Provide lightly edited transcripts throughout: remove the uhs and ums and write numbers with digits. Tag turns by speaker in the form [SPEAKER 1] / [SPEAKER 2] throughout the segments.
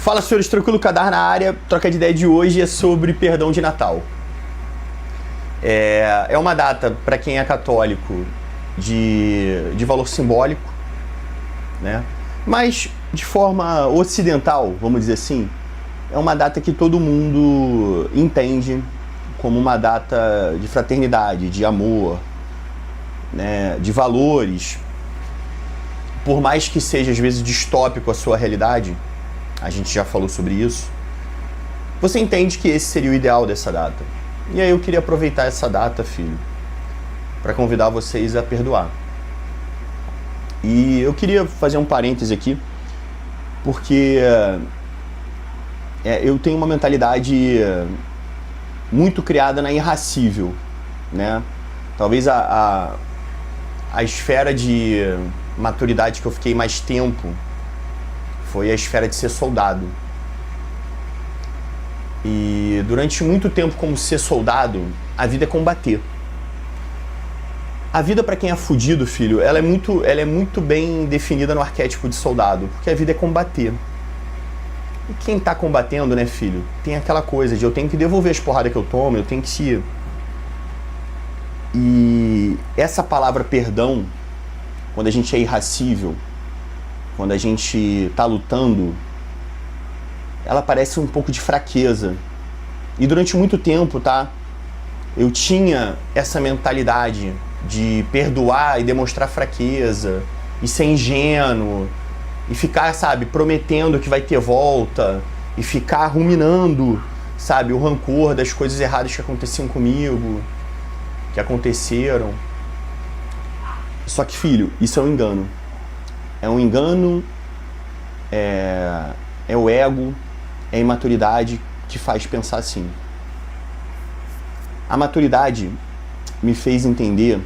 [SPEAKER 1] Fala, senhores, tranquilo, Kadar na área. Troca de ideia de hoje é sobre perdão de Natal. É uma data, para quem é católico, de valor simbólico, né? Mas, de forma ocidental, vamos dizer assim, é uma data que todo mundo entende como uma data de fraternidade, de amor, né? De valores. Por mais que seja, às vezes, distópico a sua realidade, a gente já falou sobre isso, você entende que esse seria o ideal dessa data. E aí eu queria aproveitar essa data, filho, para convidar vocês a perdoar. E eu queria fazer um parêntese aqui, porque eu tenho uma mentalidade muito criada na irracível, né? Talvez a esfera de maturidade que eu fiquei mais tempo foi a esfera de ser soldado. E durante muito tempo, como ser soldado, a vida é combater. A vida, para quem é fudido, filho, ela é muito bem definida no arquétipo de soldado, porque a vida é combater. E quem tá combatendo, né, filho, tem aquela coisa de eu tenho que devolver as porradas que eu tomo, eu tenho que se... E essa palavra perdão, quando a gente é irracível, quando a gente tá lutando, ela parece um pouco de fraqueza. E durante muito tempo, tá? Eu tinha essa mentalidade de perdoar e demonstrar fraqueza, e ser ingênuo, e ficar, sabe, prometendo que vai ter volta, e ficar ruminando, sabe, o rancor das coisas erradas que aconteciam comigo, que aconteceram. Só que, filho, isso é um engano. É um engano, é o ego, é a imaturidade que faz pensar assim. A maturidade me fez entender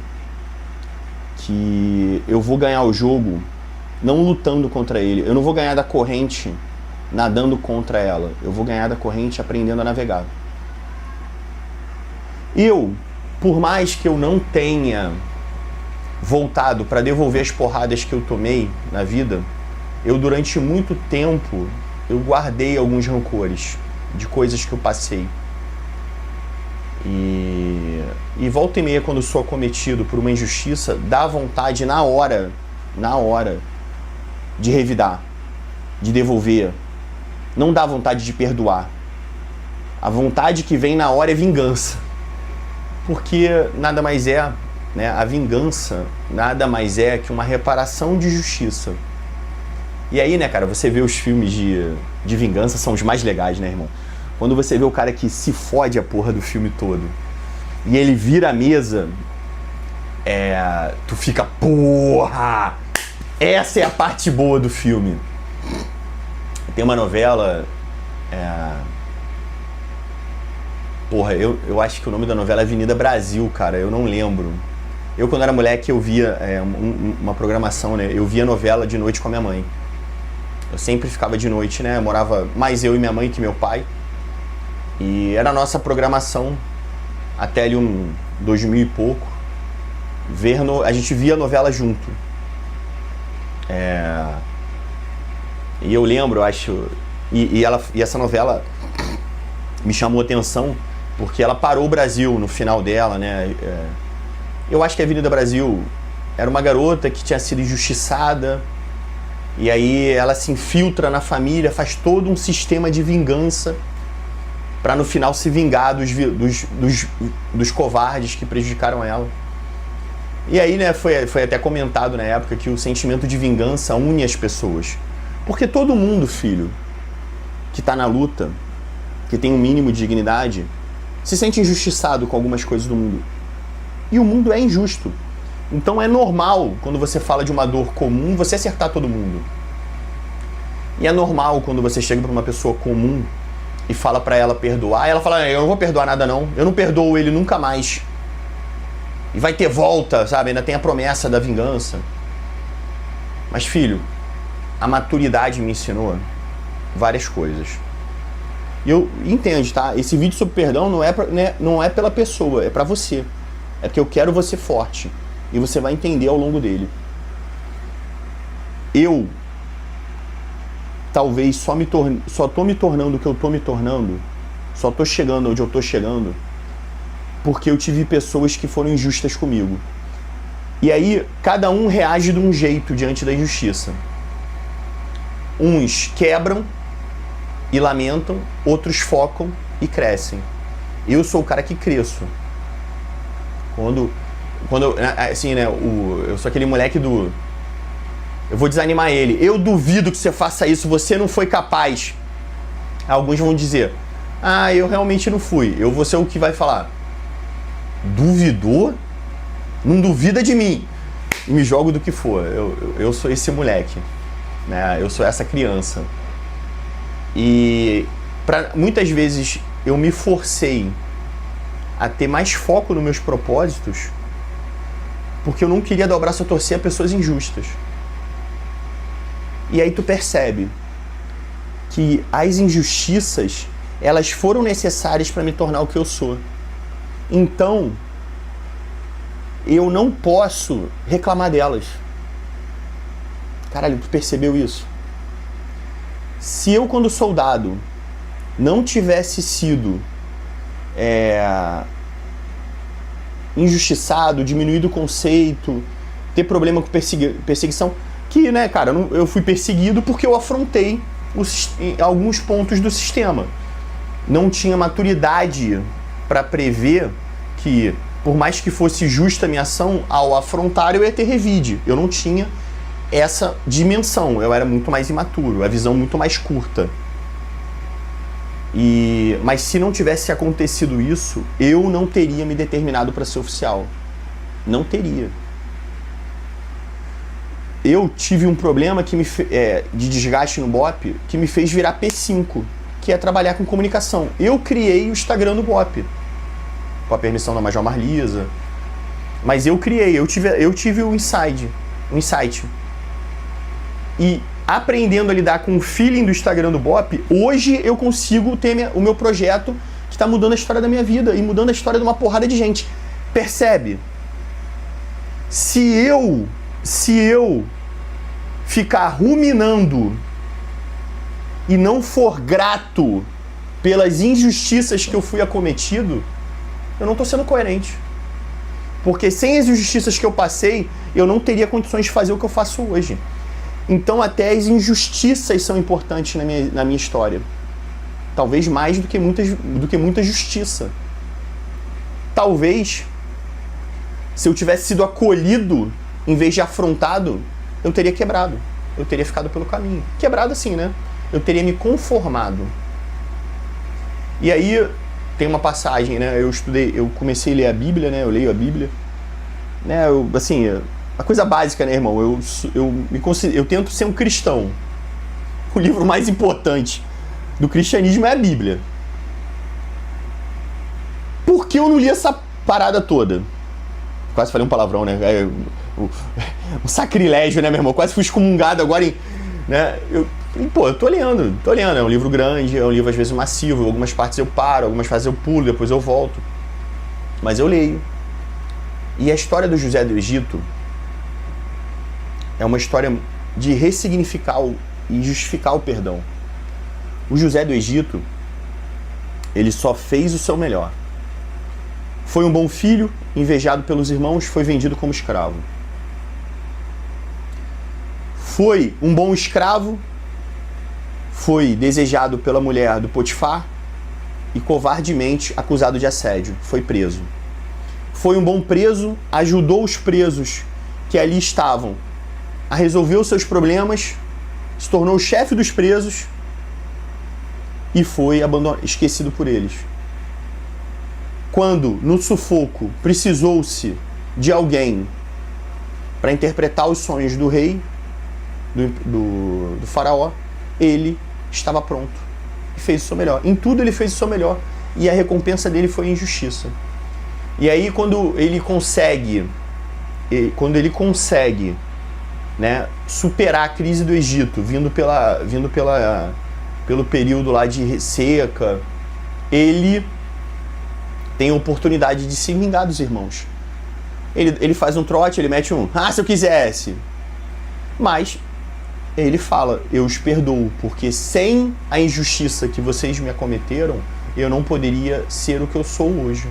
[SPEAKER 1] que eu vou ganhar o jogo não lutando contra ele. Eu não vou ganhar da corrente nadando contra ela. Eu vou ganhar da corrente aprendendo a navegar. Por mais que eu não tenha voltado para devolver as porradas que eu tomei na vida, eu durante muito tempo eu guardei alguns rancores de coisas que eu passei. E volta e meia, quando sou acometido por uma injustiça, dá vontade na hora de revidar, de devolver. Não dá vontade de perdoar. A vontade que vem na hora é vingança. Porque nada mais é, né? A vingança nada mais é que uma reparação de justiça. E aí, né, cara, você vê os filmes de vingança, são os mais legais, né, irmão? Quando você vê o cara que se fode a porra do filme todo e ele vira a mesa, tu fica, porra! Essa é a parte boa do filme. Tem uma novela, porra, eu acho que o nome da novela é Avenida Brasil, cara, eu não lembro. Eu, quando era moleque, eu via uma programação, né? Eu via novela de noite com a minha mãe. Eu sempre ficava de noite, né? Eu morava mais eu e minha mãe que meu pai. E era a nossa programação até ali 2000 e pouco. A gente via a novela junto. E eu lembro, acho... E essa novela me chamou a atenção porque ela parou o Brasil no final dela, né? Eu acho que a Avenida Brasil era uma garota que tinha sido injustiçada. E aí ela se infiltra na família, faz todo um sistema de vingança para no final se vingar dos covardes que prejudicaram ela. E aí, né, foi até comentado na época que o sentimento de vingança une as pessoas. Porque todo mundo, filho, que tá na luta, que tem um mínimo de dignidade, se sente injustiçado com algumas coisas do mundo. E o mundo é injusto. Então é normal, quando você fala de uma dor comum, você acertar todo mundo. E é normal quando você chega para uma pessoa comum e fala para ela perdoar, e ela fala, eu não vou perdoar nada não, eu não perdoo ele nunca mais. E vai ter volta, sabe? Ainda tem a promessa da vingança. Mas, filho, a maturidade me ensinou várias coisas. E eu entendo, tá? Esse vídeo sobre perdão não é pela pessoa, é para você. É porque eu quero você forte. E você vai entender ao longo dele. Eu talvez só tô me tornando o que eu tô me tornando, só tô chegando onde eu tô chegando, porque eu tive pessoas que foram injustas comigo. E aí, cada um reage de um jeito diante da injustiça. Uns quebram e lamentam, outros focam e crescem. Eu sou o cara que cresço. Quando assim, né, eu sou aquele moleque do... Eu vou desanimar ele. Eu duvido que você faça isso, você não foi capaz. Alguns vão dizer, eu realmente não fui. Eu vou ser o que vai falar, duvidou? Não duvida de mim. E me jogo do que for. Eu sou esse moleque, né? Eu sou essa criança. E muitas vezes eu me forcei a ter mais foco nos meus propósitos porque eu não queria dar o braço a torcer a pessoas injustas. E aí tu percebe que as injustiças, elas foram necessárias para me tornar o que eu sou. Então, eu não posso reclamar delas. Caralho, tu percebeu isso? Se eu, quando soldado, não tivesse sido injustiçado, diminuído o conceito, ter problema com perseguição, que, né, cara, eu fui perseguido porque eu afrontei alguns pontos do sistema. Não tinha maturidade para prever que, por mais que fosse justa a minha ação, ao afrontar eu ia ter revide. Eu não tinha essa dimensão, eu era muito mais imaturo, a visão muito mais curta. Mas se não tivesse acontecido isso, eu não teria me determinado para ser oficial. Não teria. Eu tive um problema de desgaste no BOPE que me fez virar P5, que é trabalhar com comunicação. Eu criei o Instagram do BOPE, com a permissão da Major Marlisa. Mas eu criei, eu tive o insight. E aprendendo a lidar com o feeling do Instagram do BOPE, hoje eu consigo ter o meu projeto que está mudando a história da minha vida e mudando a história de uma porrada de gente. Percebe? Se eu ficar ruminando e não for grato pelas injustiças que eu fui acometido, eu não estou sendo coerente. Porque sem as injustiças que eu passei, eu não teria condições de fazer o que eu faço hoje. Então até as injustiças são importantes na minha história. Talvez mais do que muita justiça. Talvez, se eu tivesse sido acolhido em vez de afrontado, eu teria quebrado. Eu teria ficado pelo caminho. Quebrado assim, né? Eu teria me conformado. E aí tem uma passagem, né? Eu comecei a ler a Bíblia, né? Eu leio a Bíblia. Né? A coisa básica, né, irmão? Eu tento ser um cristão. O livro mais importante do cristianismo é a Bíblia. Por que eu não li essa parada toda? Quase falei um palavrão, né? Um sacrilégio, né, meu irmão? Quase fui excomungado agora né? Eu tô lendo. É um livro grande, é um livro às vezes massivo. Algumas partes eu paro, algumas partes eu pulo, depois eu volto. Mas eu leio. E a história do José do Egito é uma história de ressignificar e justificar o perdão. O José do Egito, ele só fez o seu melhor. Foi um bom filho, invejado pelos irmãos, foi vendido como escravo. Foi um bom escravo, foi desejado pela mulher do Potifar e covardemente acusado de assédio, foi preso. Foi um bom preso, ajudou os presos que ali estavam a resolver os seus problemas, se tornou o chefe dos presos e foi esquecido por eles. Quando, no sufoco, precisou-se de alguém para interpretar os sonhos do rei, do faraó, ele estava pronto e fez o seu melhor. Em tudo ele fez o seu melhor e a recompensa dele foi a injustiça. E aí quando ele consegue, né, superar a crise do Egito, vindo pelo período lá de seca, ele tem a oportunidade de se vingar dos irmãos. Ele faz um trote, ele mete se eu quisesse. Mas ele fala, eu os perdoo, porque sem a injustiça que vocês me acometeram, eu não poderia ser o que eu sou hoje.